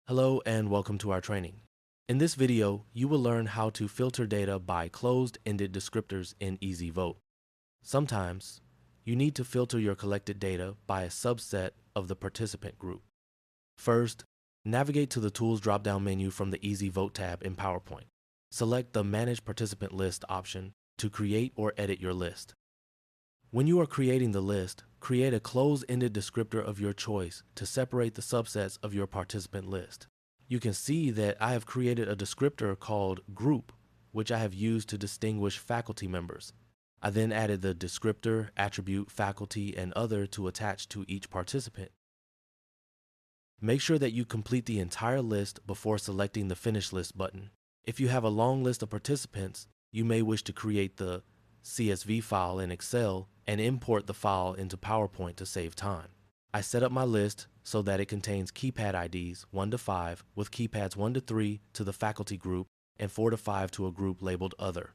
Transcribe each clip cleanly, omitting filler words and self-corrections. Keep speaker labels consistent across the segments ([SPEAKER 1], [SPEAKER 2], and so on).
[SPEAKER 1] Hello and welcome to our training. In this video, you will learn how to filter data by closed-ended descriptors in EasyVote. Sometimes, you need to filter your collected data by a subset of the participant group. First, navigate to the Tools drop-down menu from the EasyVote tab in PowerPoint. Select the Manage Participant List option to create or edit your list. When you are creating the list, create a closed-ended descriptor of your choice to separate the subsets of your participant list. You can see that I have created a descriptor called Group, which I have used to distinguish faculty members. I then added the descriptor, attribute, faculty, and other to attach to each participant. Make sure that you complete the entire list before selecting the Finish List button. If you have a long list of participants, you may wish to create the CSV file in Excel and import the file into PowerPoint to save time. I set up my list so that it contains keypad IDs 1 to 5 with keypads 1 to 3 to the faculty group and 4 to 5 to a group labeled Other.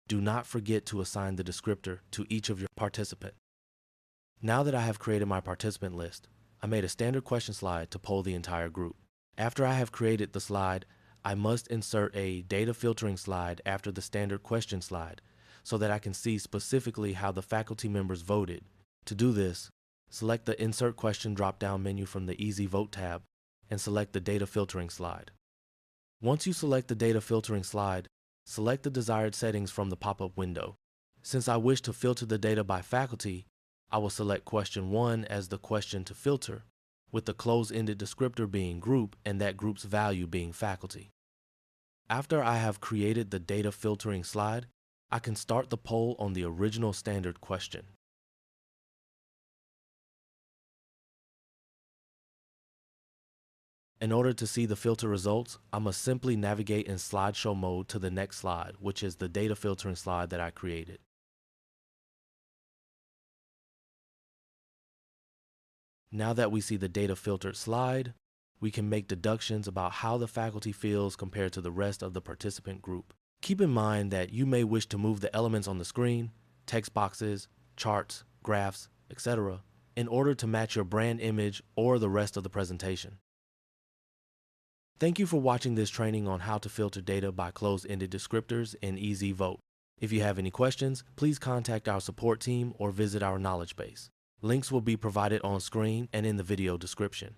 [SPEAKER 1] Do not forget to assign the descriptor to each of your participants. Now that I have created my participant list, I made a standard question slide to poll the entire group. After I have created the slide, I must insert a data filtering slide after the standard question slide so that I can see specifically how the faculty members voted. To do this, select the Insert Question drop-down menu from the EasyVote tab and select the Data Filtering slide. Once you select the Data Filtering slide, select the desired settings from the pop-up window. Since I wish to filter the data by faculty, I will select Question 1 as the question to filter, with the closed-ended descriptor being Group and that group's value being faculty. After I have created the Data Filtering slide, I can start the poll on the original standard question. In order to see the filter results, I must simply navigate in slideshow mode to the next slide, which is the data filtering slide that I created. Now that we see the data filtered slide, we can make deductions about how the faculty feels compared to the rest of the participant group. Keep in mind that you may wish to move the elements on the screen, text boxes, charts, graphs, etc., in order to match your brand image or the rest of the presentation. Thank you for watching this training on how to filter data by closed-ended descriptors in EasyVote. If you have any questions, please contact our support team or visit our knowledge base. Links will be provided on screen and in the video description.